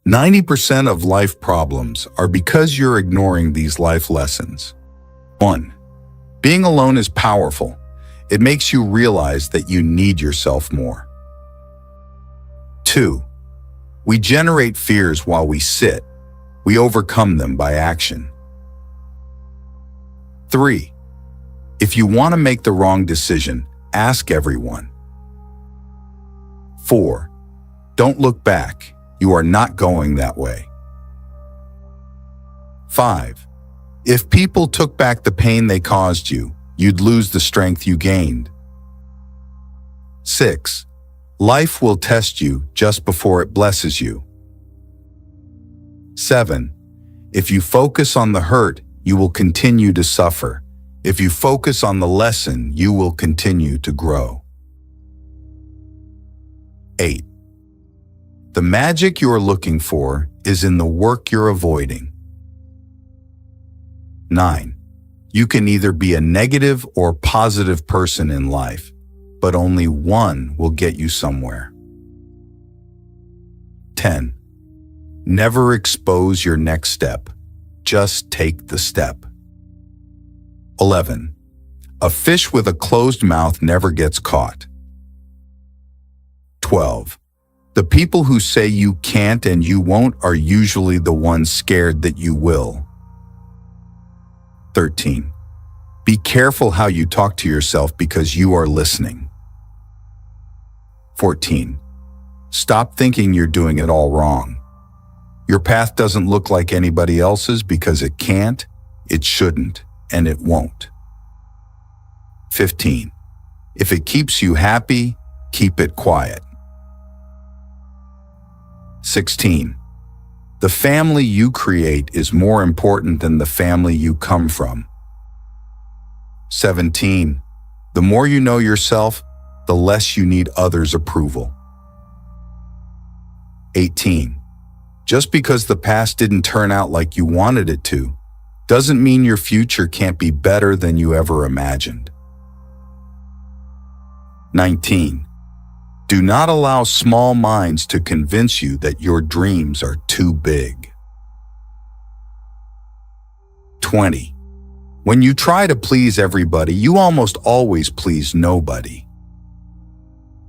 90% of life problems are because you're ignoring these life lessons. 1. Being alone is powerful. It makes you realize that you need yourself more. 2. We generate fears while we sit. We overcome them by action. 3. If you want to make the wrong decision, ask everyone. 4. Don't look back. You are not going that way. 5. If people took back the pain they caused you, you'd lose the strength you gained. 6. Life will test you just before it blesses you. 7. If you focus on the hurt, you will continue to suffer. If you focus on the lesson, you will continue to grow. 8. The magic you're looking for is in the work you're avoiding. 9. You can either be a negative or positive person in life, but only one will get you somewhere. 10. Never expose your next step. Just take the step. 11. A fish with a closed mouth never gets caught. 12. The people who say you can't and you won't are usually the ones scared that you will. 13. Be careful how you talk to yourself because you are listening. 14. Stop thinking you're doing it all wrong. Your path doesn't look like anybody else's because it can't, it shouldn't, and it won't. 15. If it keeps you happy, keep it quiet. 16. The family you create is more important than the family you come from. 17. The more you know yourself, the less you need others' approval. 18. Just because the past didn't turn out like you wanted it to, doesn't mean your future can't be better than you ever imagined. 19. Do not allow small minds to convince you that your dreams are too big. 20. When you try to please everybody, you almost always please nobody.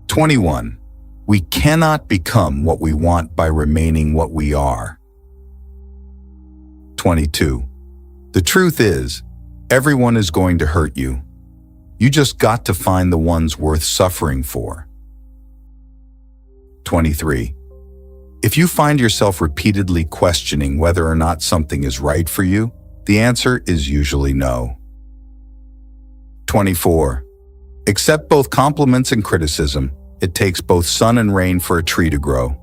21. We cannot become what we want by remaining what we are. 22. The truth is, everyone is going to hurt you. You just got to find the ones worth suffering for. 23. If you find yourself repeatedly questioning whether or not something is right for you, the answer is usually no. 24. Accept both compliments and criticism. It takes both sun and rain for a tree to grow.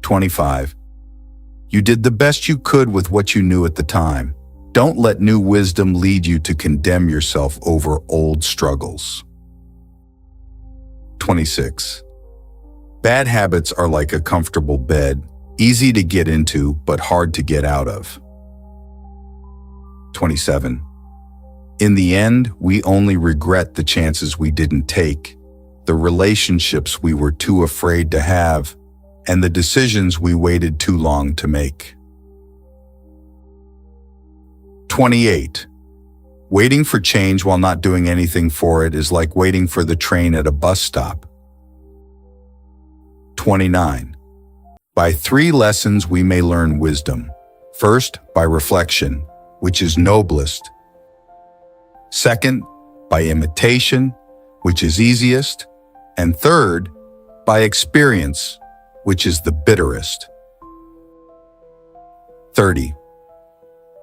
25. You did the best you could with what you knew at the time. Don't let new wisdom lead you to condemn yourself over old struggles. 26. Bad habits are like a comfortable bed, easy to get into but hard to get out of. 27. In the end, we only regret the chances we didn't take, the relationships we were too afraid to have, and the decisions we waited too long to make. 28. Waiting for change while not doing anything for it is like waiting for the train at a bus stop. 29. By 3 lessons we may learn wisdom. First, by reflection, which is noblest. Second, by imitation, which is easiest. And third, by experience, which is the bitterest. 30.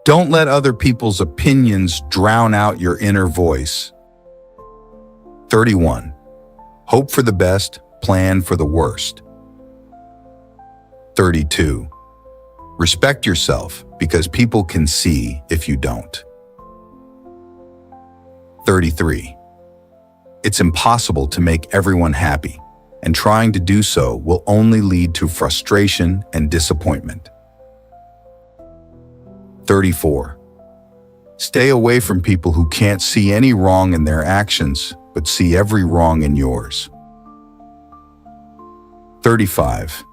Don't let other people's opinions drown out your inner voice. 31. Hope for the best, plan for the worst. 32. Respect yourself because people can see if you don't. 33. It's impossible to make everyone happy, and trying to do so will only lead to frustration and disappointment. 34. Stay away from people who can't see any wrong in their actions, but see every wrong in yours. 35.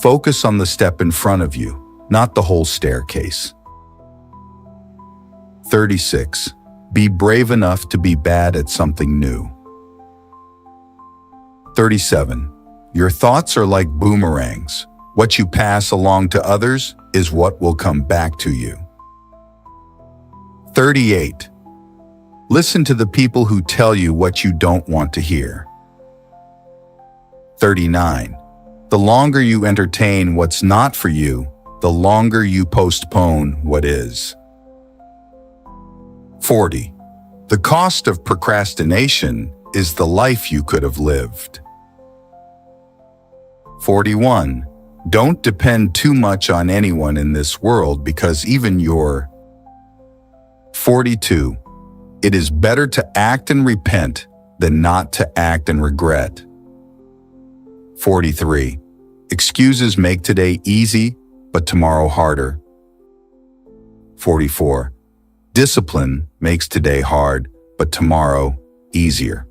Focus on the step in front of you, not the whole staircase. 36. Be brave enough to be bad at something new. 37. Your thoughts are like boomerangs. What you pass along to others is what will come back to you. 38. Listen to the people who tell you what you don't want to hear. 39. The longer you entertain what's not for you, the longer you postpone what is. 40. The cost of procrastination is the life you could have lived. 41. Don't depend too much on anyone in this world because even your 42. It is better to act and repent than not to act and regret. 43. Excuses make today easy, but tomorrow harder. 44. Discipline makes today hard, but tomorrow easier.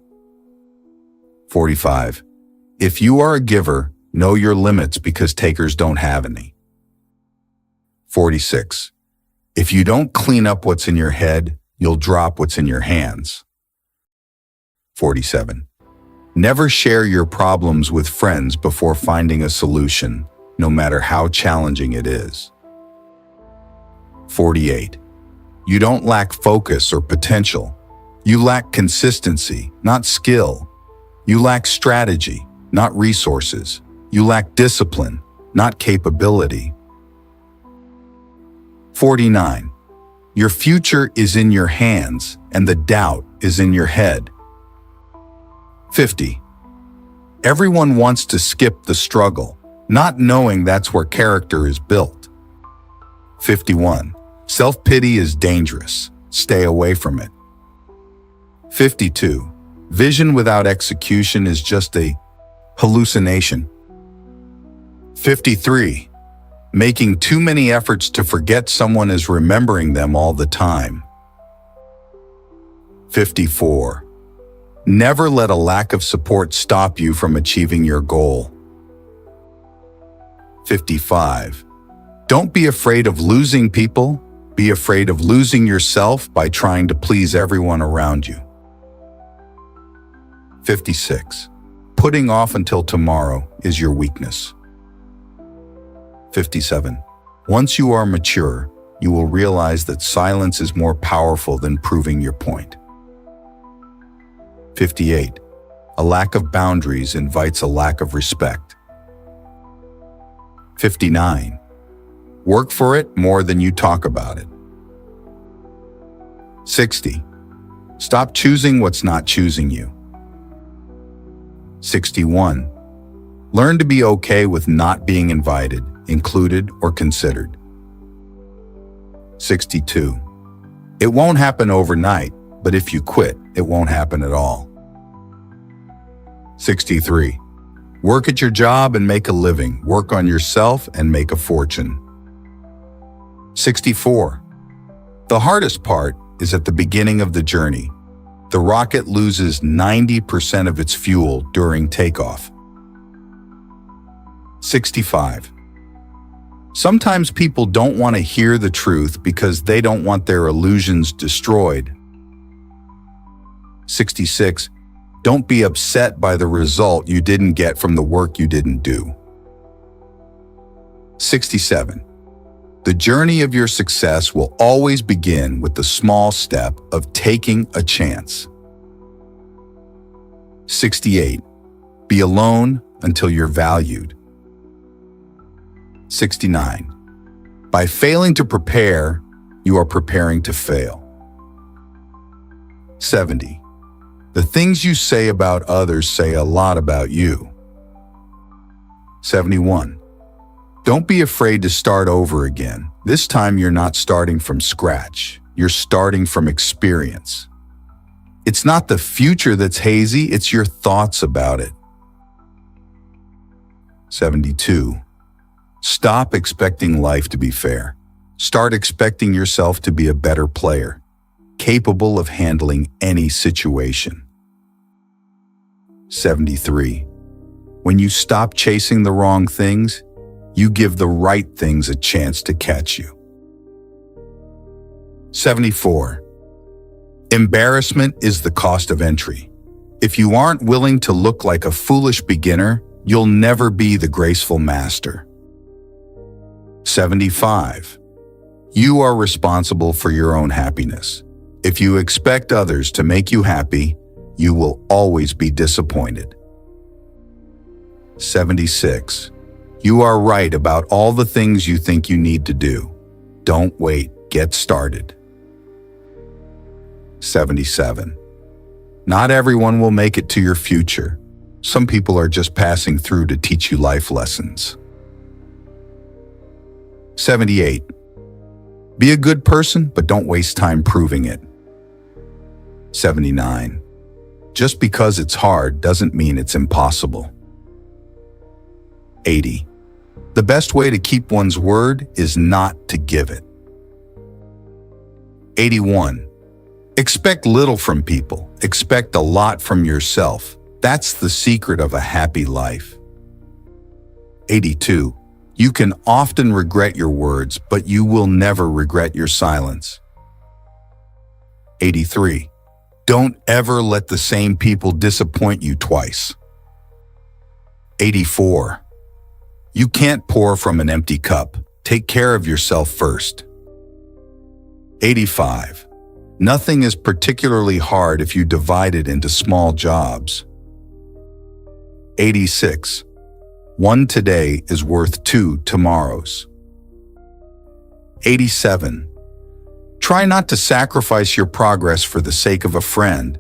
45. If you are a giver, know your limits because takers don't have any. 46. If you don't clean up what's in your head, you'll drop what's in your hands. 47. Never share your problems with friends before finding a solution, no matter how challenging it is. 48. You don't lack focus or potential. You lack consistency, not skill. You lack strategy, not resources. You lack discipline, not capability. 49. Your future is in your hands, and the doubt is in your head. 50. Everyone wants to skip the struggle, not knowing that's where character is built. 51. Self-pity is dangerous. Stay away from it. 52. Vision without execution is just a hallucination. 53. Making too many efforts to forget someone is remembering them all the time. 54. Never let a lack of support stop you from achieving your goal. 55. Don't be afraid of losing people. Be afraid of losing yourself by trying to please everyone around you. 56. Putting off until tomorrow is your weakness. 57. Once you are mature, you will realize that silence is more powerful than proving your point. 58. A lack of boundaries invites a lack of respect. 59. Work for it more than you talk about it. 60. Stop choosing what's not choosing you. 61. Learn to be okay with not being invited, included, or considered. 62. It won't happen overnight, but if you quit, it won't happen at all. 63. Work at your job and make a living. Work on yourself and make a fortune. 64. The hardest part is at the beginning of the journey. The rocket loses 90% of its fuel during takeoff. 65. Sometimes people don't want to hear the truth because they don't want their illusions destroyed. 66. Don't be upset by the result you didn't get from the work you didn't do. 67. The journey of your success will always begin with the small step of taking a chance. 68. Be alone until you're valued. 69. By failing to prepare, you are preparing to fail. 70. The things you say about others say a lot about you. 71. Don't be afraid to start over again. This time you're not starting from scratch. You're starting from experience. It's not the future that's hazy, it's your thoughts about it. 72. Stop expecting life to be fair. Start expecting yourself to be a better player, capable of handling any situation. 73. When you stop chasing the wrong things, You give the right things a chance to catch you. 74. Embarrassment is the cost of entry. If you aren't willing to look like a foolish beginner, you'll never be the graceful master. 75. You are responsible for your own happiness. If you expect others to make you happy, you will always be disappointed. 76. You are right about all the things you think you need to do. Don't wait, get started. 77. Not everyone will make it to your future. Some people are just passing through to teach you life lessons. 78. Be a good person, but don't waste time proving it. 79. Just because it's hard doesn't mean it's impossible. 80. The best way to keep one's word is not to give it. 81. Expect little from people. Expect a lot from yourself. That's the secret of a happy life. 82. You can often regret your words, but you will never regret your silence. 83. Don't ever let the same people disappoint you twice. 84. You can't pour from an empty cup. Take care of yourself first. 85. Nothing is particularly hard if you divide it into small jobs. 86. One today is worth 2 tomorrows. 87. Try not to sacrifice your progress for the sake of a friend.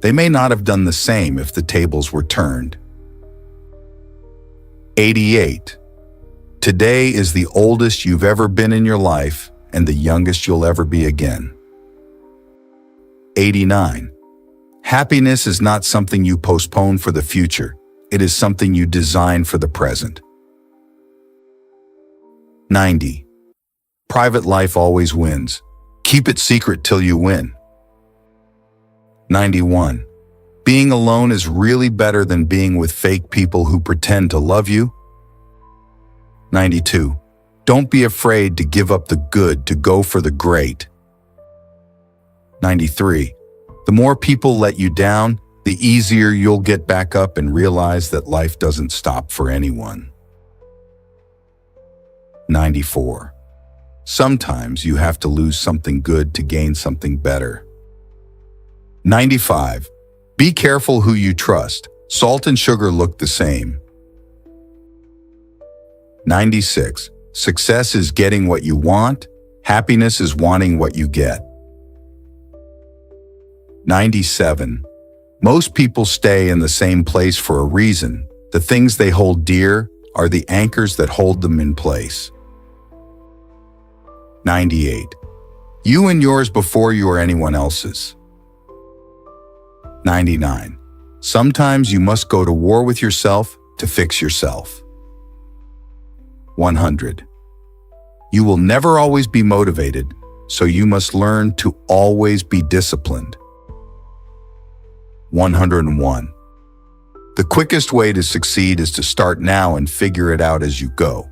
They may not have done the same if the tables were turned. 88. Today is the oldest you've ever been in your life and the youngest you'll ever be again. 89. Happiness is not something you postpone for the future. It is something you design for the present. 90. Private life always wins. Keep it secret till you win. 91. Being alone is really better than being with fake people who pretend to love you. 92. Don't be afraid to give up the good to go for the great. 93. The more people let you down, the easier you'll get back up and realize that life doesn't stop for anyone. 94. Sometimes you have to lose something good to gain something better. 95. Be careful who you trust. Salt and sugar look the same. 96. Success is getting what you want. Happiness is wanting what you get. 97. Most people stay in the same place for a reason. The things they hold dear are the anchors that hold them in place. 98. You and yours before you are anyone else's. 99. Sometimes you must go to war with yourself to fix yourself. 100. You will never always be motivated, so you must learn to always be disciplined. 101. The quickest way to succeed is to start now and figure it out as you go.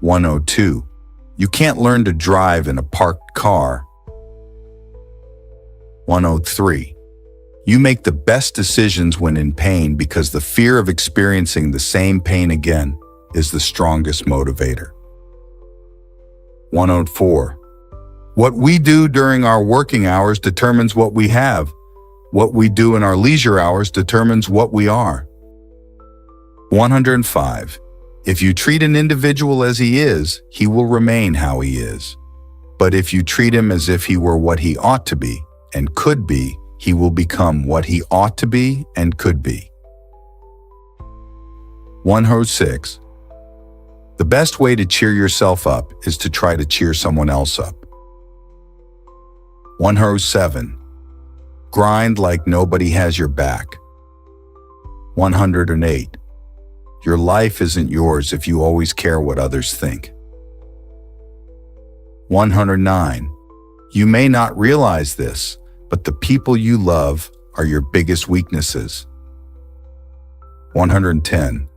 102. You can't learn to drive in a parked car. 103. You make the best decisions when in pain because the fear of experiencing the same pain again is the strongest motivator. 104. What we do during our working hours determines what we have. What we do in our leisure hours determines what we are. 105. If you treat an individual as he is, he will remain how he is. But if you treat him as if he were what he ought to be and could be, he will become what he ought to be and could be. 106. The best way to cheer yourself up is to try to cheer someone else up. 107. Grind like nobody has your back. 108. Your life isn't yours if you always care what others think. 109. You may not realize this, but the people you love are your biggest weaknesses. 110.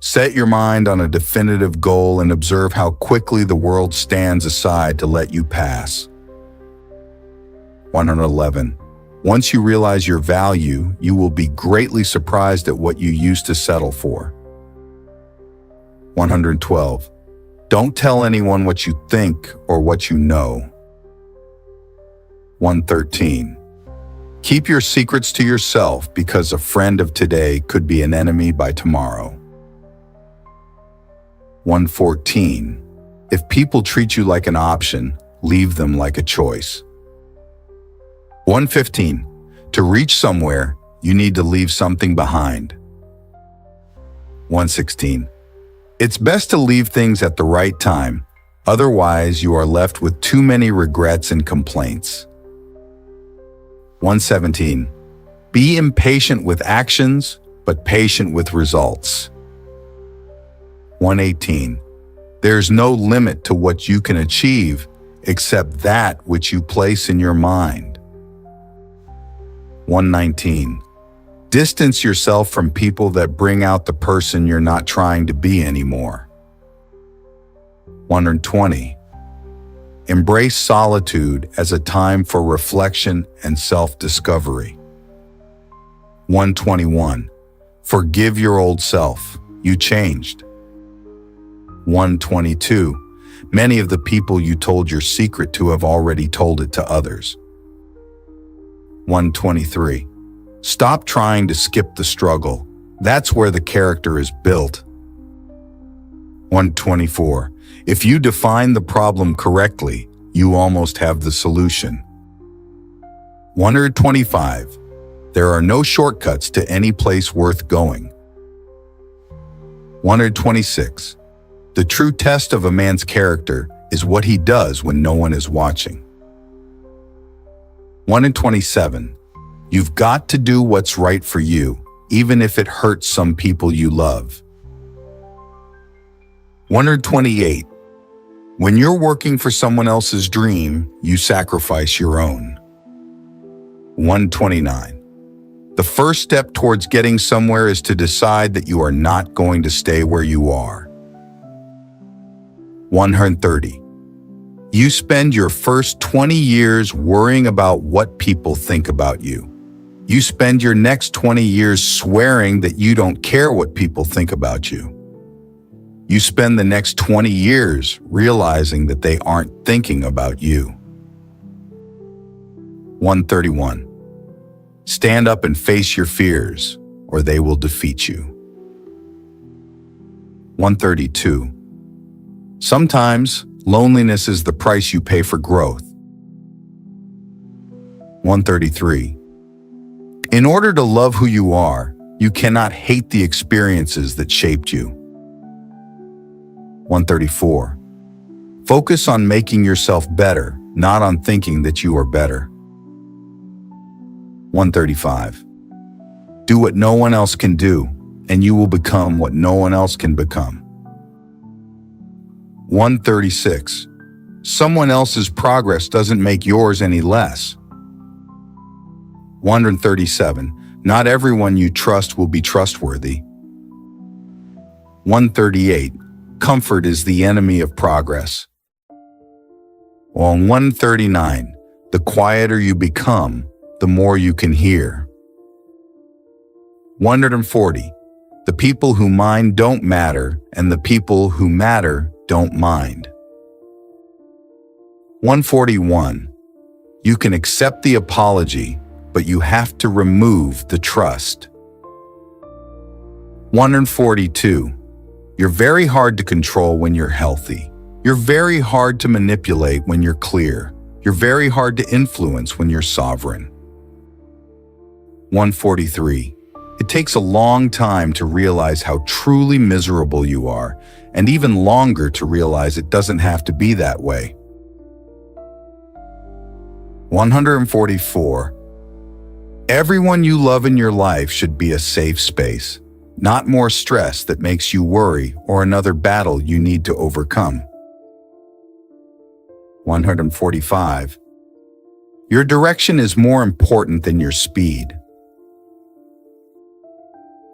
Set your mind on a definitive goal and observe how quickly the world stands aside to let you pass. 111. Once you realize your value, you will be greatly surprised at what you used to settle for. 112. Don't tell anyone what you think or what you know. 113. Keep your secrets to yourself because a friend of today could be an enemy by tomorrow. 114. If people treat you like an option, leave them like a choice. 115. To reach somewhere, you need to leave something behind. 116. It's best to leave things at the right time, otherwise you are left with too many regrets and complaints. 117. Be impatient with actions, but patient with results. 118. There's no limit to what you can achieve except that which you place in your mind. 119. Distance yourself from people that bring out the person you're not trying to be anymore. 120. Embrace solitude as a time for reflection and self-discovery. 121. Forgive your old self. You changed. 122. Many of the people you told your secret to have already told it to others. 123. Stop trying to skip the struggle. That's where the character is built. 124. If you define the problem correctly, you almost have the solution. 125. There are no shortcuts to any place worth going. 126. The true test of a man's character is what he does when no one is watching. 127. You've got to do what's right for you, even if it hurts some people you love. 128. When you're working for someone else's dream, you sacrifice your own. 129. The first step towards getting somewhere is to decide that you are not going to stay where you are. 130. You spend your first 20 years worrying about what people think about you. You spend your next 20 years swearing that you don't care what people think about you. You spend the next 20 years realizing that they aren't thinking about you. 131. Stand up and face your fears, or they will defeat you. 132. Sometimes, loneliness is the price you pay for growth. 133. In order to love who you are, you cannot hate the experiences that shaped you. 134. Focus on making yourself better, not on thinking that you are better. 135. Do what no one else can do, and you will become what no one else can become. 136. Someone else's progress doesn't make yours any less. 137. Not everyone you trust will be trustworthy. 138. Comfort is the enemy of progress. On 139. The quieter you become, the more you can hear. 140. The people who mind don't matter, and the people who matter don't mind. 141. You can accept the apology, but you have to remove the trust. 142. You're very hard to control when you're healthy. You're very hard to manipulate when you're clear. You're very hard to influence when you're sovereign. 143. It takes a long time to realize how truly miserable you are, and even longer to realize it doesn't have to be that way. 144. Everyone you love in your life should be a safe space, not more stress that makes you worry or another battle you need to overcome. 145. Your direction is more important than your speed.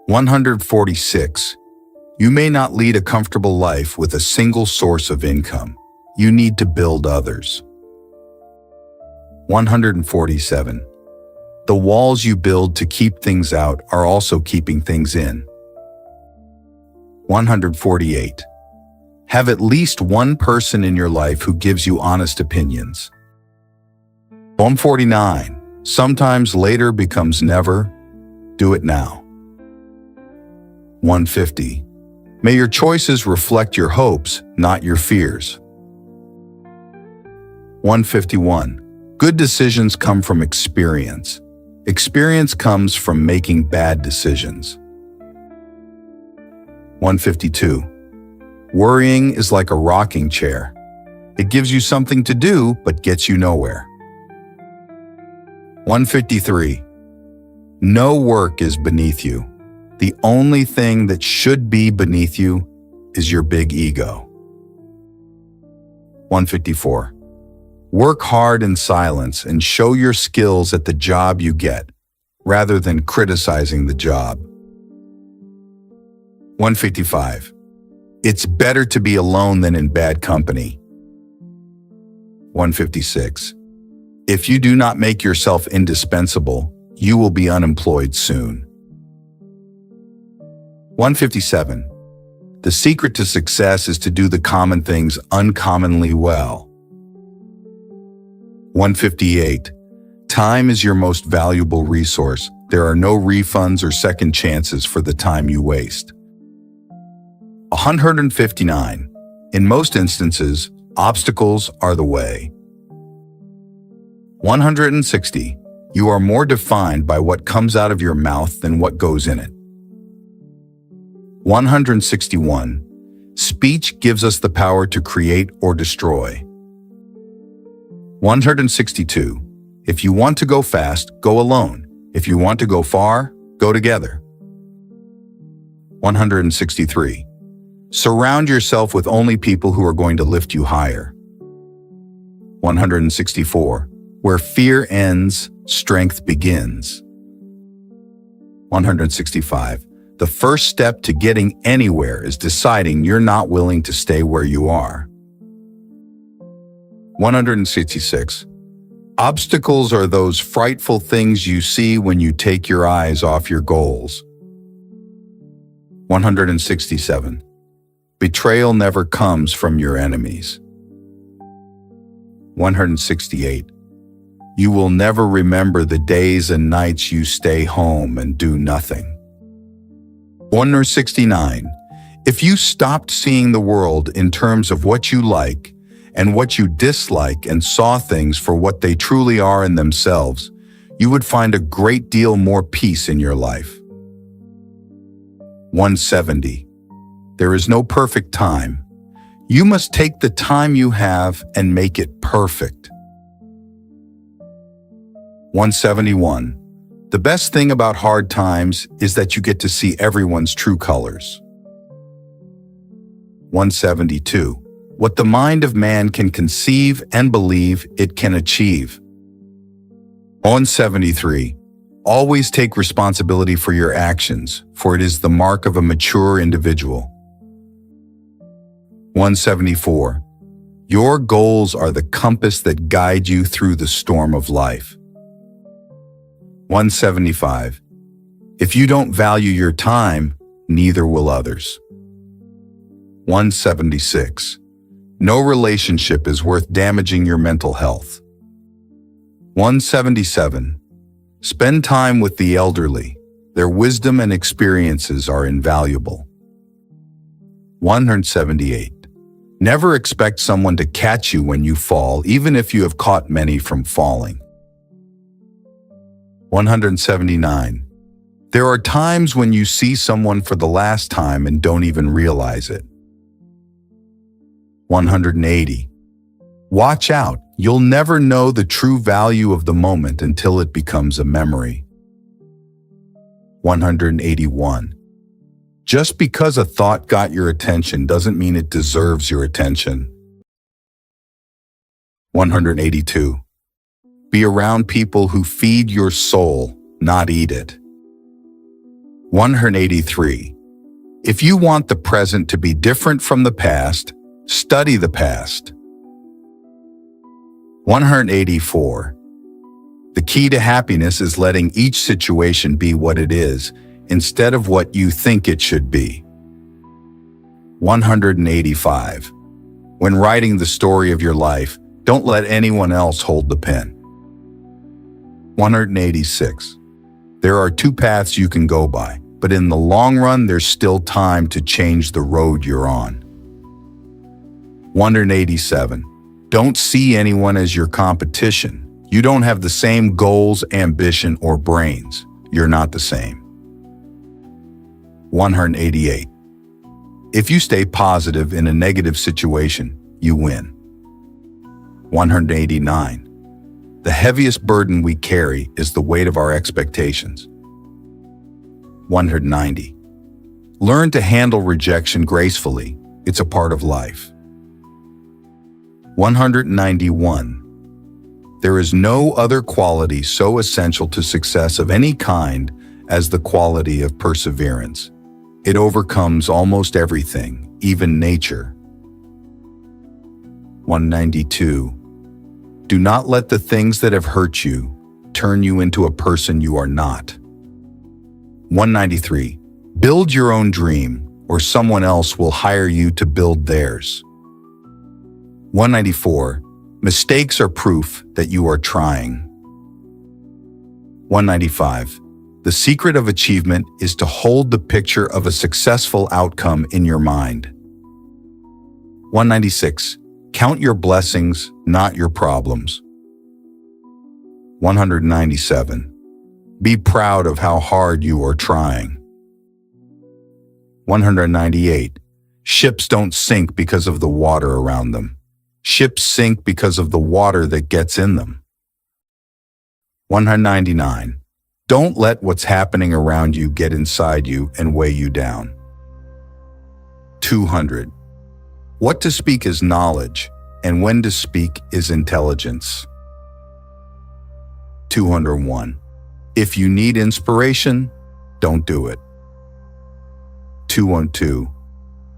146. You may not lead a comfortable life with a single source of income. You need to build others. 147. The walls you build to keep things out are also keeping things in. 148. Have at least one person in your life who gives you honest opinions. 149. Sometimes later becomes never. Do it now. 150. May your choices reflect your hopes, not your fears. 151. Good decisions come from experience. Experience comes from making bad decisions. 152. Worrying is like a rocking chair. It gives you something to do, but gets you nowhere. 153. No work is beneath you. The only thing that should be beneath you is your big ego. 154. Work hard in silence and show your skills at the job you get, rather than criticizing the job. 155. It's better to be alone than in bad company. 156. If you do not make yourself indispensable, you will be unemployed soon. 157. The secret to success is to do the common things uncommonly well. 158. Time is your most valuable resource. There are no refunds or second chances for the time you waste. 159. In most instances, obstacles are the way. 160. You are more defined by what comes out of your mouth than what goes in it. 161. Speech gives us the power to create or destroy. 162. If you want to go fast, go alone. If you want to go far, go together. 163. Surround yourself with only people who are going to lift you higher. 164. Where fear ends, strength begins. 165. The first step to getting anywhere is deciding you're not willing to stay where you are. 166. Obstacles are those frightful things you see when you take your eyes off your goals. 167. Betrayal never comes from your enemies. 168. You will never remember the days and nights you stay home and do nothing. 169. If you stopped seeing the world in terms of what you like and what you dislike and saw things for what they truly are in themselves, you would find a great deal more peace in your life. 170. There is no perfect time. You must take the time you have and make it perfect. 171. The best thing about hard times is that you get to see everyone's true colors. 172. What the mind of man can conceive and believe, it can achieve. 173. Always take responsibility for your actions, for it is the mark of a mature individual. 174. Your goals are the compass that guide you through the storm of life. 175. If you don't value your time, neither will others. 176. No relationship is worth damaging your mental health. 177. Spend time with the elderly. Their wisdom and experiences are invaluable. 178. Never expect someone to catch you when you fall, even if you have caught many from falling. 179. There are times when you see someone for the last time and don't even realize it. 180. Watch out. You'll never know the true value of the moment until it becomes a memory. 181. Just because a thought got your attention doesn't mean it deserves your attention. 182. Be around people who feed your soul, not eat it. 183. If you want the present to be different from the past, study the past. 184. The key to happiness is letting each situation be what it is, instead of what you think it should be. 185. When writing the story of your life, don't let anyone else hold the pen. 186. There are two paths you can go by, but in the long run, there's still time to change the road you're on. 187. Don't see anyone as your competition. You don't have the same goals, ambition, or brains. You're not the same. 188. If you stay positive in a negative situation, you win. 189. The heaviest burden we carry is the weight of our expectations. 190. Learn to handle rejection gracefully. It's a part of life. 191. There is no other quality so essential to success of any kind as the quality of perseverance. It overcomes almost everything, even nature. 192. Do not let the things that have hurt you turn you into a person you are not. 193. Build your own dream, or someone else will hire you to build theirs. 194. Mistakes are proof that you are trying. 195. The secret of achievement is to hold the picture of a successful outcome in your mind. 196. Count your blessings, not your problems. 197. Be proud of how hard you are trying. 198. Ships don't sink because of the water around them. Ships sink because of the water that gets in them. 199. Don't let what's happening around you get inside you and weigh you down. 200. What to speak is knowledge, and when to speak is intelligence. 201. If you need inspiration, don't do it. 212.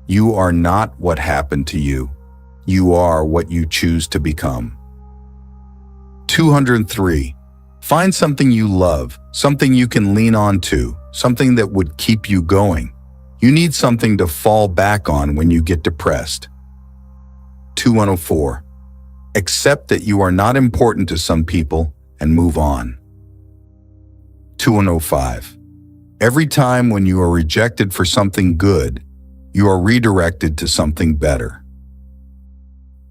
You are not what happened to you. You are what you choose to become. 203. Find something you love, something you can lean on to, something that would keep you going. You need something to fall back on when you get depressed. 204. Accept that you are not important to some people and move on. 205. Every time when you are rejected for something good, you are redirected to something better.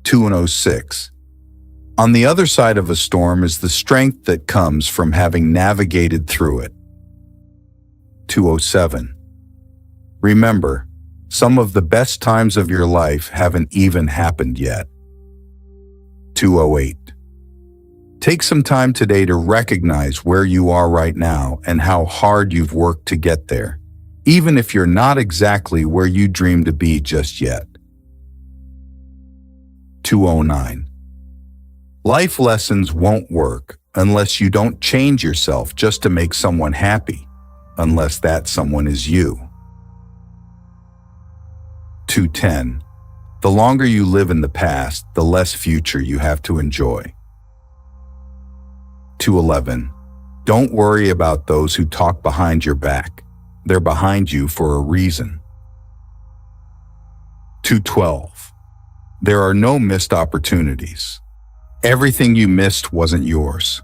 206. On the other side of a storm is the strength that comes from having navigated through it. 207. Remember, some of the best times of your life haven't even happened yet. 208. Take some time today to recognize where you are right now and how hard you've worked to get there, even if you're not exactly where you dream to be just yet. 209. Life lessons won't work unless you don't change yourself just to make someone happy, unless that someone is you. 210. The longer you live in the past, the less future you have to enjoy. 211. Don't worry about those who talk behind your back. They're behind you for a reason. 212. There are no missed opportunities. Everything you missed wasn't yours.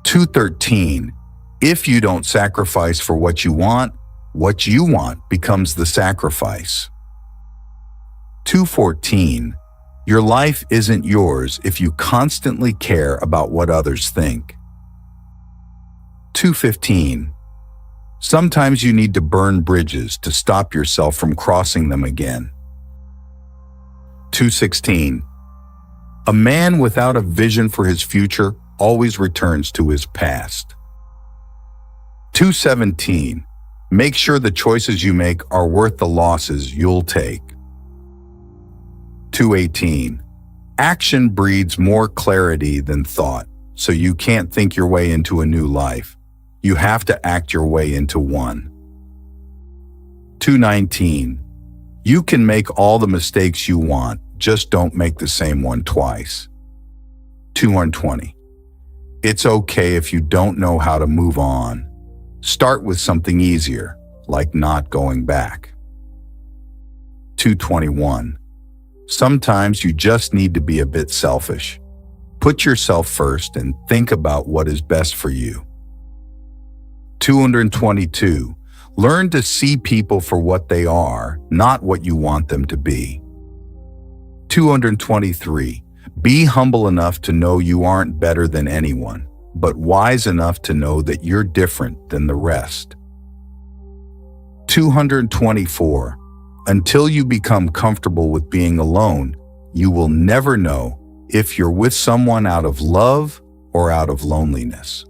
213. If you don't sacrifice for what you want becomes the sacrifice. 214. Your life isn't yours if you constantly care about what others think. 215. Sometimes you need to burn bridges to stop yourself from crossing them again. 216. A man without a vision for his future always returns to his past. 217. Make sure the choices you make are worth the losses you'll take. 218. Action breeds more clarity than thought, so you can't think your way into a new life. You have to act your way into one. 219. You can make all the mistakes you want, just don't make the same one twice. 220. It's okay if you don't know how to move on. Start with something easier, like not going back. 221. Sometimes you just need to be a bit selfish. Put yourself first and think about what is best for you. 222. Learn to see people for what they are, not what you want them to be. 223. Be humble enough to know you aren't better than anyone, but wise enough to know that you're different than the rest. 224. Until you become comfortable with being alone, you will never know if you're with someone out of love or out of loneliness.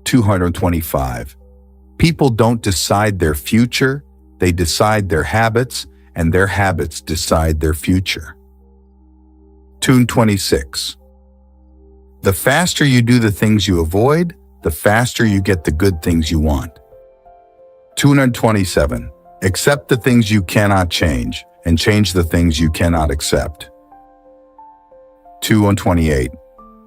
225. People don't decide their future, they decide their habits, and their habits decide their future. 226. The faster you do the things you avoid, the faster you get the good things you want. 227. Accept the things you cannot change, and change the things you cannot accept. 228.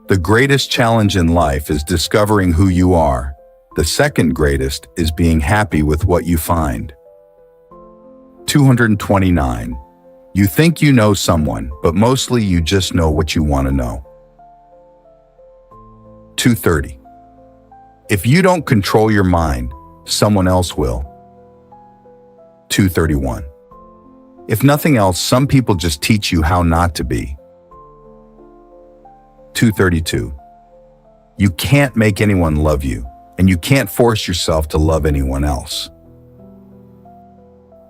The greatest challenge in life is discovering who you are. The second greatest is being happy with what you find. 229. You think you know someone, but mostly you just know what you want to know. 230. If you don't control your mind, someone else will. 231. If nothing else, some people just teach you how not to be. 232. You can't make anyone love you, and you can't force yourself to love anyone else.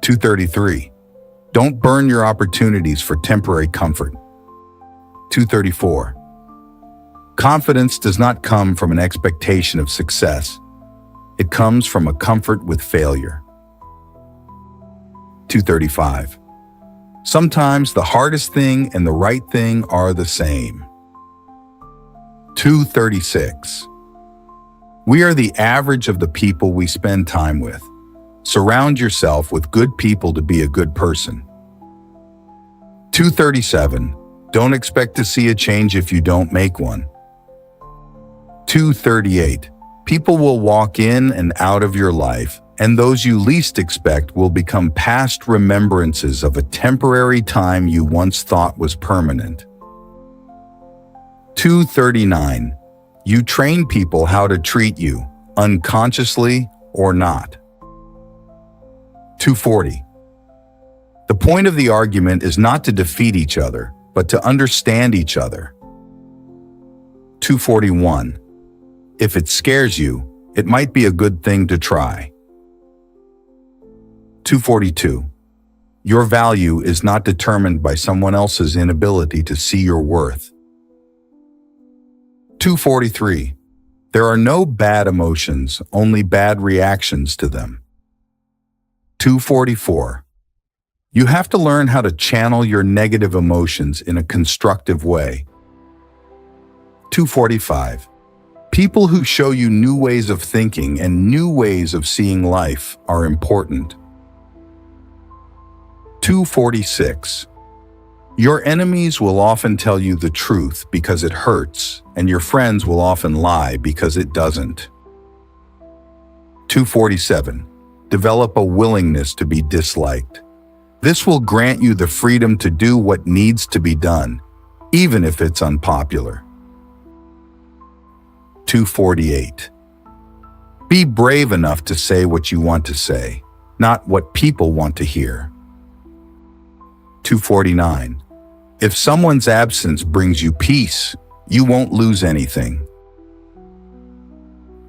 233. Don't burn your opportunities for temporary comfort. 234. Confidence does not come from an expectation of success. It comes from a comfort with failure. 235. Sometimes the hardest thing and the right thing are the same. 236. We are the average of the people we spend time with. Surround yourself with good people to be a good person. 237. Don't expect to see a change if you don't make one. 238. People will walk in and out of your life, and those you least expect will become past remembrances of a temporary time you once thought was permanent. 239. You train people how to treat you, unconsciously or not. 240. The point of the argument is not to defeat each other, but to understand each other. 241. If it scares you, it might be a good thing to try. 242. Your value is not determined by someone else's inability to see your worth. 243. There are no bad emotions, only bad reactions to them. 244. You have to learn how to channel your negative emotions in a constructive way. 245. People who show you new ways of thinking and new ways of seeing life are important. 246. Your enemies will often tell you the truth because it hurts, and your friends will often lie because it doesn't. 247. Develop a willingness to be disliked. This will grant you the freedom to do what needs to be done, even if it's unpopular. 248. Be brave enough to say what you want to say, not what people want to hear. 249. If someone's absence brings you peace, you won't lose anything.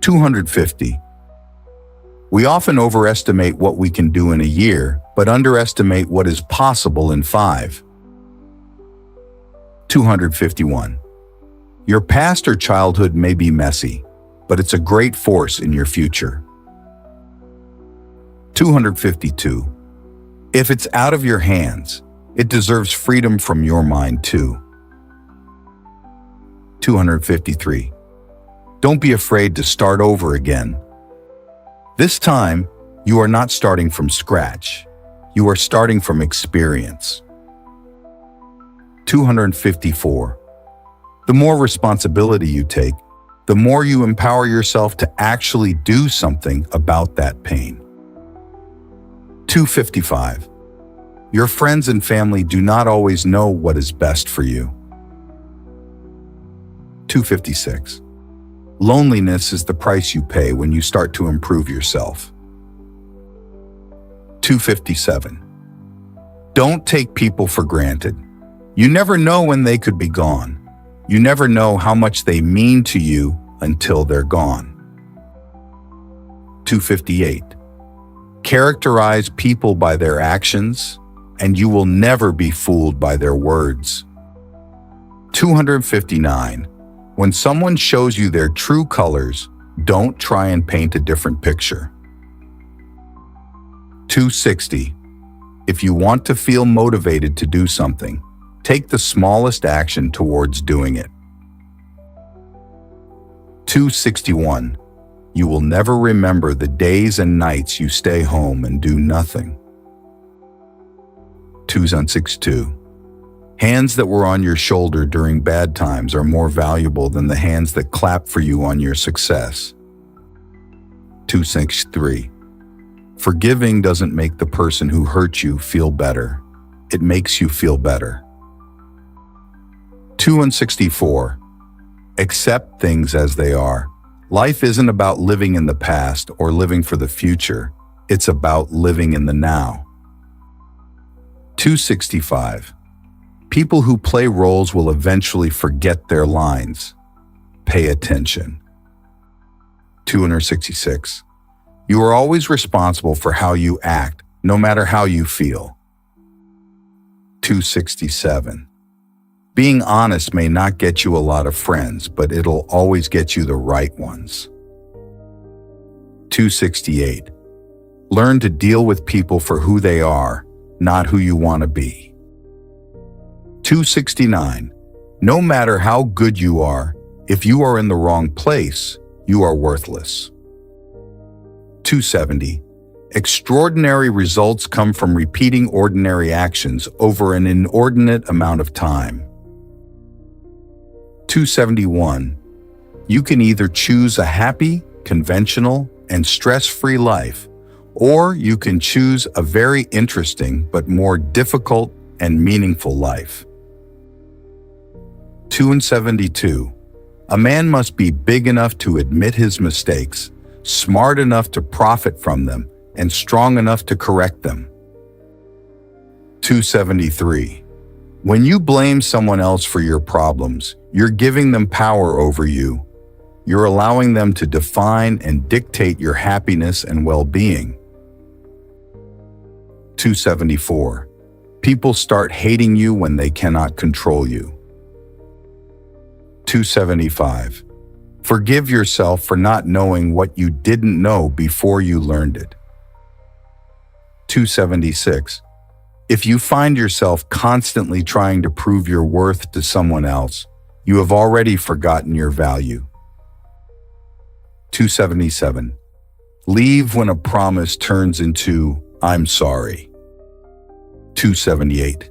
250. We often overestimate what we can do in a year, but underestimate what is possible in 5. 251. Your past or childhood may be messy, but it's a great force in your future. 252. If it's out of your hands, it deserves freedom from your mind too. 253. Don't be afraid to start over again. This time, You are not starting from scratch. You are starting from experience. 254. The more responsibility you take, the more you empower yourself to actually do something about that pain. 255. Your friends and family do not always know what is best for you. 256. Loneliness is the price you pay when you start to improve yourself. 257. Don't take people for granted. You never know when they could be gone. You never know how much they mean to you until they're gone. 258. Characterize people by their actions, and you will never be fooled by their words. 259. When someone shows you their true colors, don't try and paint a different picture. 260. If you want to feel motivated to do something, take the smallest action towards doing it. 261. You will never remember the days and nights you stay home and do nothing. 262. Hands that were on your shoulder during bad times are more valuable than the hands that clap for you on your success. 263. Forgiving doesn't make the person who hurt you feel better. It makes you feel better. 264. Accept things as they are. Life isn't about living in the past or living for the future. It's about living in the now. 265. People who play roles will eventually forget their lines. Pay attention. 266. You are always responsible for how you act, no matter how you feel. 267. Being honest may not get you a lot of friends, but it'll always get you the right ones. 268. Learn to deal with people for who they are, not who you want to be. 269. No matter how good you are, if you are in the wrong place, you are worthless. 270. Extraordinary results come from repeating ordinary actions over an inordinate amount of time. 271. You can either choose a happy, conventional, and stress-free life, or you can choose a very interesting but more difficult and meaningful life. 272. A man must be big enough to admit his mistakes, smart enough to profit from them, and strong enough to correct them. 273. When you blame someone else for your problems, you're giving them power over you. You're allowing them to define and dictate your happiness and well-being. 274. People start hating you when they cannot control you. 275. Forgive yourself for not knowing what you didn't know before you learned it. 276. If you find yourself constantly trying to prove your worth to someone else, you have already forgotten your value. 277. Leave when a promise turns into, "I'm sorry." 278.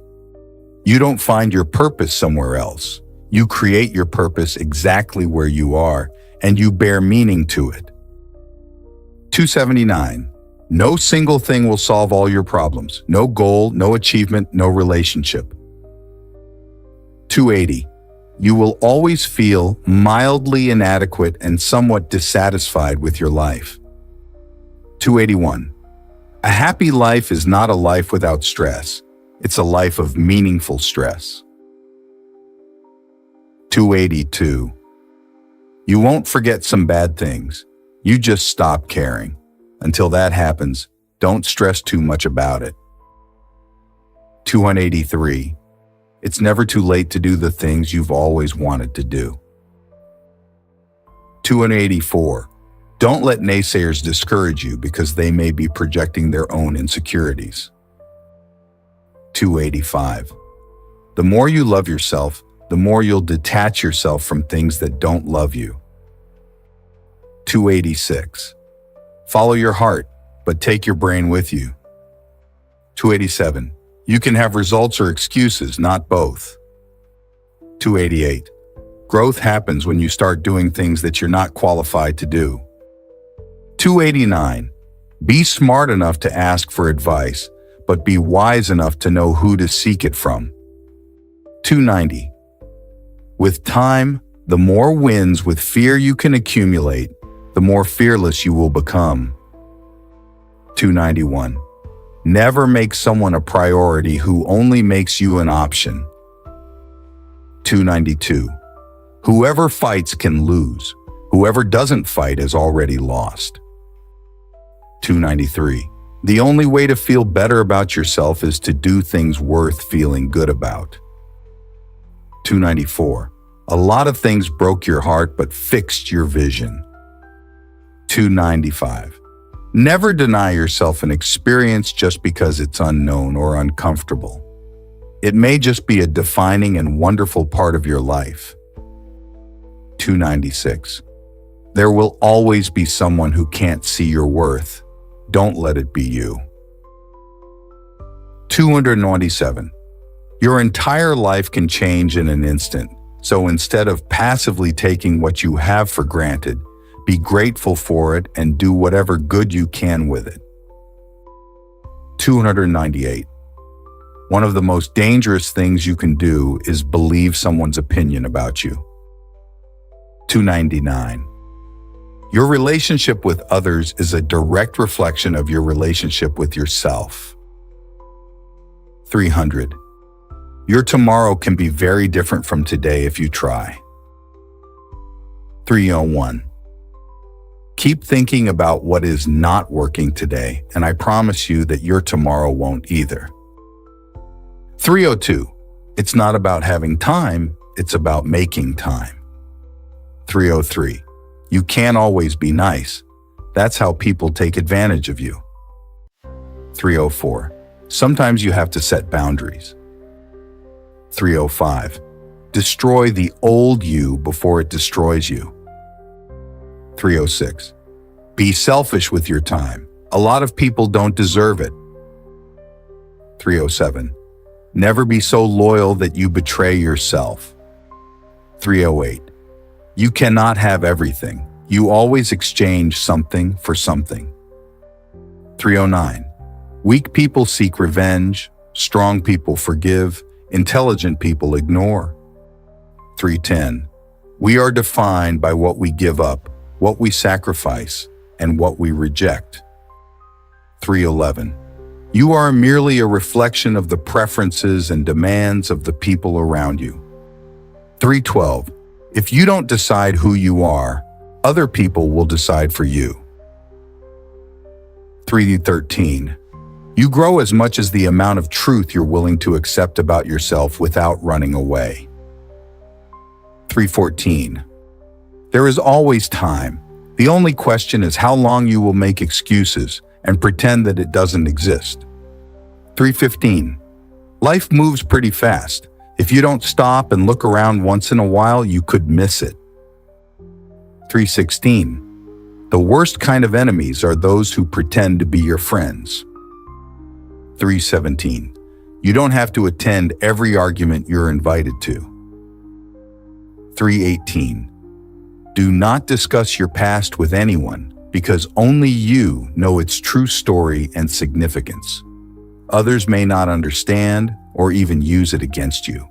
You don't find your purpose somewhere else. You create your purpose exactly where you are, and you bear meaning to it. 279. No single thing will solve all your problems. No goal, no achievement, no relationship. 280. You will always feel mildly inadequate and somewhat dissatisfied with your life. 281. A happy life is not a life without stress. It's a life of meaningful stress. 282. You won't forget some bad things. You just stop caring. Until that happens, don't stress too much about it. 283. It's never too late to do the things you've always wanted to do. 284. Don't let naysayers discourage you because they may be projecting their own insecurities. 285. The more you love yourself, the more you'll detach yourself from things that don't love you. 286. Follow your heart, but take your brain with you. 287. You can have results or excuses, not both. 288. Growth happens when you start doing things that you're not qualified to do. 289. Be smart enough to ask for advice, but be wise enough to know who to seek it from. 290. With time, the more wins with fear you can accumulate, the more fearless you will become. 291. Never make someone a priority who only makes you an option. 292. Whoever fights can lose. Whoever doesn't fight is already lost. 293. The only way to feel better about yourself is to do things worth feeling good about. 294. A lot of things broke your heart but fixed your vision. 295. Never deny yourself an experience just because it's unknown or uncomfortable. It may just be a defining and wonderful part of your life. 296. There will always be someone who can't see your worth. Don't let it be you. 297. Your entire life can change in an instant, so instead of passively taking what you have for granted, be grateful for it and do whatever good you can with it. 298. One of the most dangerous things you can do is believe someone's opinion about you. 299. Your relationship with others is a direct reflection of your relationship with yourself. 300. Your tomorrow can be very different from today if you try. 301. Keep thinking about what is not working today, and I promise you that your tomorrow won't either. 302. It's not about having time, it's about making time. 303. You can't always be nice. That's how people take advantage of you. 304. Sometimes you have to set boundaries. 305. Destroy the old you before it destroys you. 306. Be selfish with your time. A lot of people don't deserve it. 307. Never be so loyal that you betray yourself. 308. You cannot have everything. You always exchange something for something. 309. Weak people seek revenge. Strong people forgive. Intelligent people ignore. 310. We are defined by what we give up, what we sacrifice, and what we reject. 311. You are merely a reflection of the preferences and demands of the people around you. 312. If you don't decide who you are, other people will decide for you. 313. You grow as much as the amount of truth you're willing to accept about yourself without running away. 314. There is always time. The only question is how long you will make excuses and pretend that it doesn't exist. 315. Life moves pretty fast. If you don't stop and look around once in a while, you could miss it. 316. The worst kind of enemies are those who pretend to be your friends. 317. You don't have to attend every argument you're invited to. 318. Do not discuss your past with anyone because only you know its true story and significance. Others may not understand or even use it against you.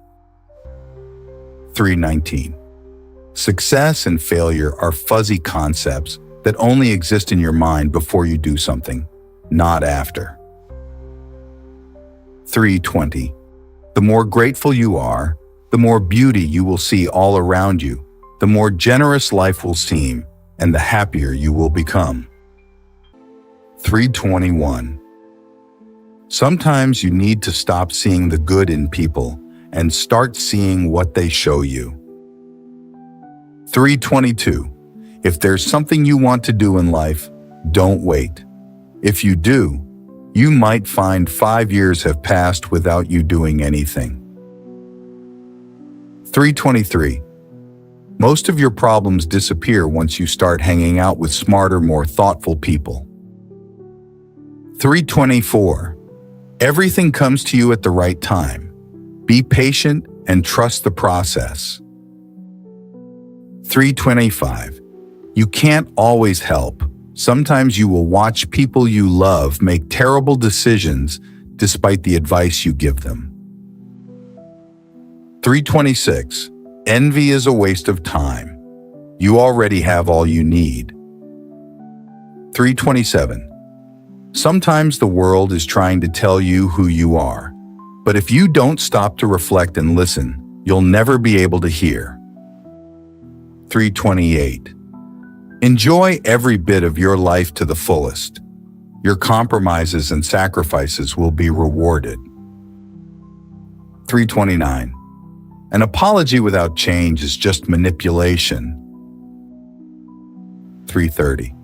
319. Success and failure are fuzzy concepts that only exist in your mind before you do something, not after. 320. The more grateful you are, the more beauty you will see all around you, the more generous life will seem, and the happier you will become. 321. Sometimes you need to stop seeing the good in people and start seeing what they show you. 322. If there's something you want to do in life, don't wait. If you do, you might find 5 years have passed without you doing anything. 323. Most of your problems disappear once you start hanging out with smarter, more thoughtful people. 324. Everything comes to you at the right time. Be patient and trust the process. 325. You can't always help. Sometimes you will watch people you love make terrible decisions despite the advice you give them. 326. Envy is a waste of time. You already have all you need. 327. Sometimes the world is trying to tell you who you are, but if you don't stop to reflect and listen, you'll never be able to hear. 328. Enjoy every bit of your life to the fullest. Your compromises and sacrifices will be rewarded. 329. An apology without change is just manipulation. 330.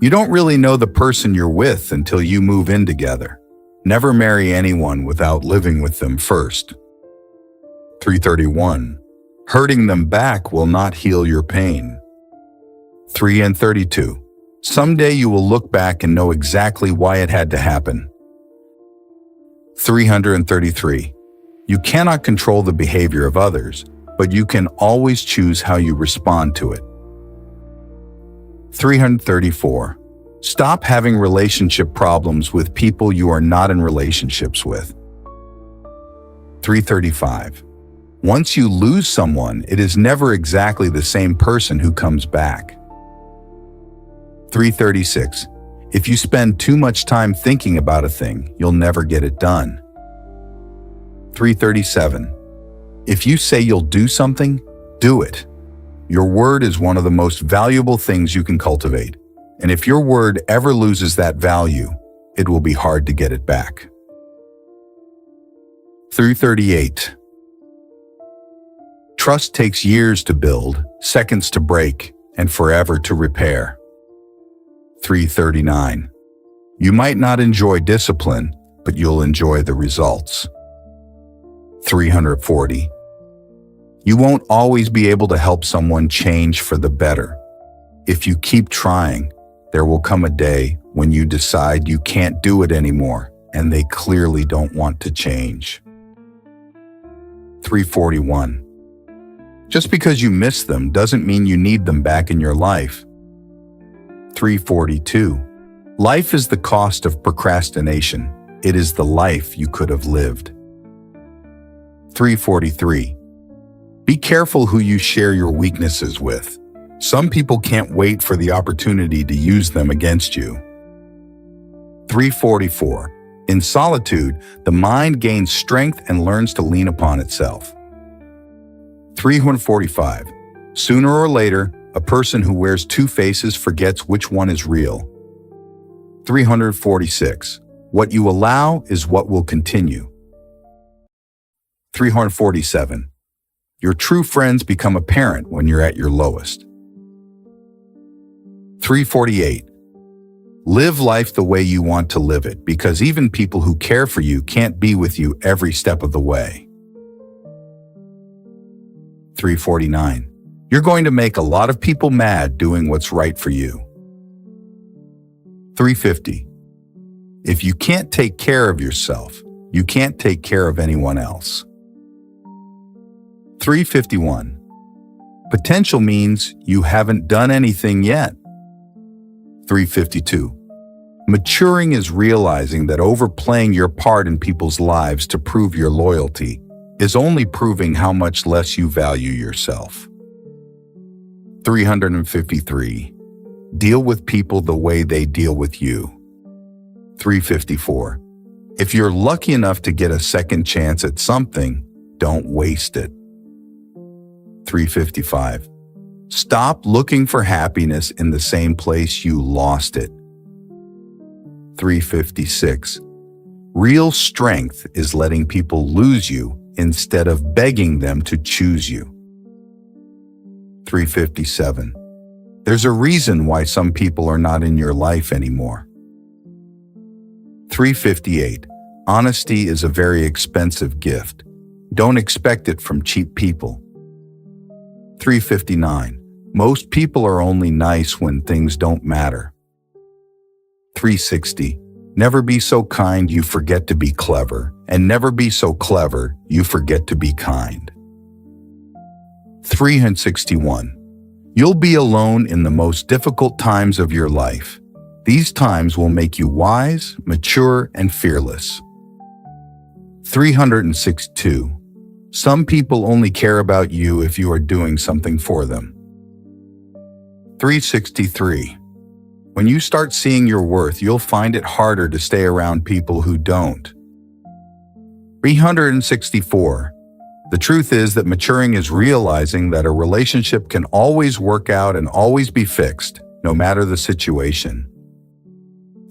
You don't really know the person you're with until you move in together. Never marry anyone without living with them first. 331. Hurting them back will not heal your pain. 332. Someday you will look back and know exactly why it had to happen. 333. You cannot control the behavior of others, but you can always choose how you respond to it. 334. Stop having relationship problems with people you are not in relationships with. 335. Once you lose someone, it is never exactly the same person who comes back. 336. If you spend too much time thinking about a thing, you'll never get it done. 337. If you say you'll do something, do it. Your word is one of the most valuable things you can cultivate, and if your word ever loses that value, it will be hard to get it back. 338. Trust takes years to build, seconds to break, and forever to repair. 339. You might not enjoy discipline, but you'll enjoy the results. 340. You won't always be able to help someone change for the better. If you keep trying, there will come a day when you decide you can't do it anymore, and they clearly don't want to change. 341. Just because you miss them doesn't mean you need them back in your life. 342. Life is the cost of procrastination. It is the life you could have lived. 343. Be careful who you share your weaknesses with. Some people can't wait for the opportunity to use them against you. 344. In solitude, the mind gains strength and learns to lean upon itself. 345. Sooner or later, a person who wears two faces forgets which one is real. 346. What you allow is what will continue. 347. Your true friends become apparent when you're at your lowest. 348. Live life the way you want to live it, because even people who care for you can't be with you every step of the way. 349. You're going to make a lot of people mad doing what's right for you. 350. If you can't take care of yourself, you can't take care of anyone else. 351. Potential means you haven't done anything yet. 352. Maturing is realizing that overplaying your part in people's lives to prove your loyalty is only proving how much less you value yourself. 353. Deal with people the way they deal with you. 354. If you're lucky enough to get a second chance at something, don't waste it. 355. Stop looking for happiness in the same place you lost it. 356. Real strength is letting people lose you instead of begging them to choose you. 357. There's a reason why some people are not in your life anymore. 358. Honesty is a very expensive gift. Don't expect it from cheap people. 359. Most people are only nice when things don't matter. 360. Never be so kind you forget to be clever, and never be so clever you forget to be kind. 361. You'll be alone in the most difficult times of your life. These times will make you wise, mature, and fearless. 362. Some people only care about you if you are doing something for them. 363. When you start seeing your worth, you'll find it harder to stay around people who don't. 364. The truth is that maturing is realizing that a relationship can always work out and always be fixed, no matter the situation.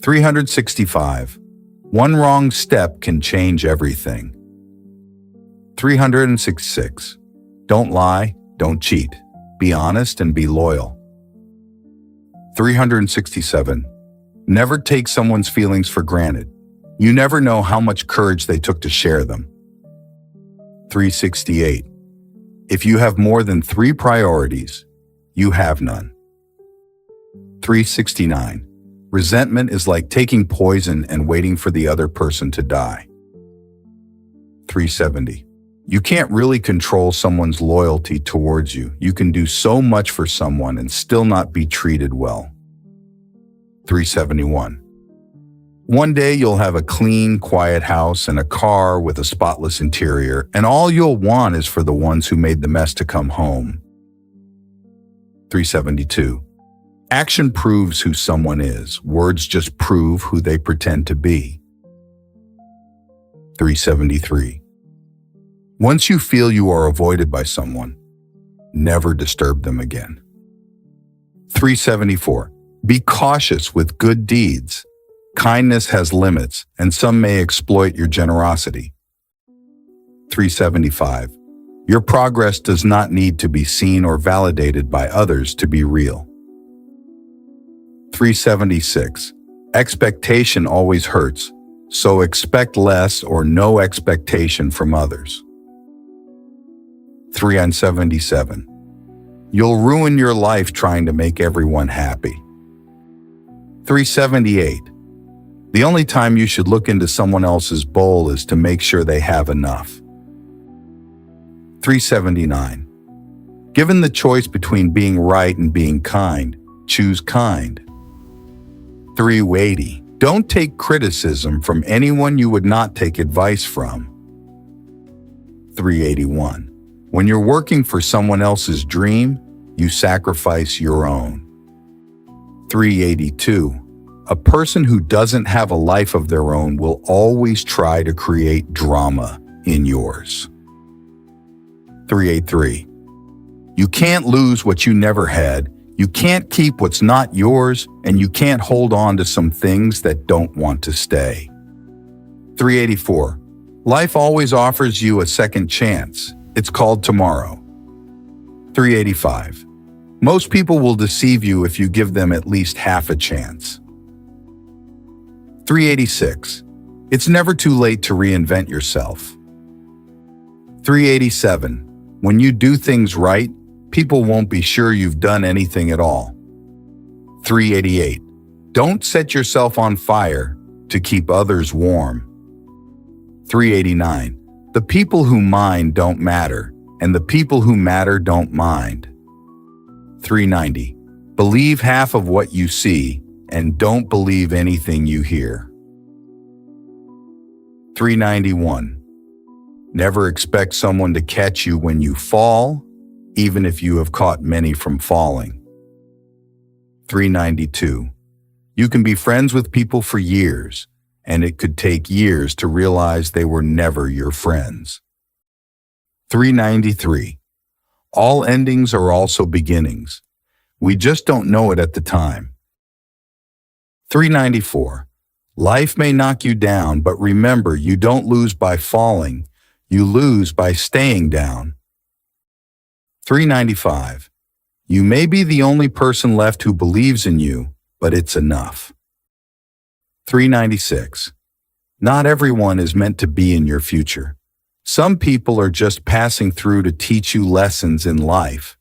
365. One wrong step can change everything. 366. Don't lie, don't cheat. Be honest and be loyal. 367. Never take someone's feelings for granted. You never know how much courage they took to share them. 368. If you have more than 3 priorities, you have none. 369. Resentment is like taking poison and waiting for the other person to die. 370. You can't really control someone's loyalty towards you. You can do so much for someone and still not be treated well. 371. One day you'll have a clean, quiet house and a car with a spotless interior, and all you'll want is for the ones who made the mess to come home. 372. Action proves who someone is. Words just prove who they pretend to be. 373. Once you feel you are avoided by someone, never disturb them again. 374. Be cautious with good deeds. Kindness has limits, and some may exploit your generosity. 375. Your progress does not need to be seen or validated by others to be real. 376. Expectation always hurts, so expect less or no expectation from others. 377. You'll ruin your life trying to make everyone happy. 378. The only time you should look into someone else's bowl is to make sure they have enough. 379. Given the choice between being right and being kind, choose kind. 380. Don't take criticism from anyone you would not take advice from. 381. When you're working for someone else's dream, you sacrifice your own. 382. A person who doesn't have a life of their own will always try to create drama in yours. 383. You can't lose what you never had, you can't keep what's not yours, and you can't hold on to some things that don't want to stay. 384. Life always offers you a second chance. It's called tomorrow. 385. Most people will deceive you if you give them at least half a chance. 386. It's never too late to reinvent yourself. 387. When you do things right, people won't be sure you've done anything at all. 388. Don't set yourself on fire to keep others warm. 389. The people who mind don't matter, and the people who matter don't mind. 390. Believe half of what you see, and don't believe anything you hear. 391. Never expect someone to catch you when you fall, even if you have caught many from falling. 392. You can be friends with people for years, and it could take years to realize they were never your friends. 393. All endings are also beginnings. We just don't know it at the time. 394. Life may knock you down, but remember, you don't lose by falling. You lose by staying down. 395. You may be the only person left who believes in you, but it's enough. 396. Not everyone is meant to be in your future. Some people are just passing through to teach you lessons in life.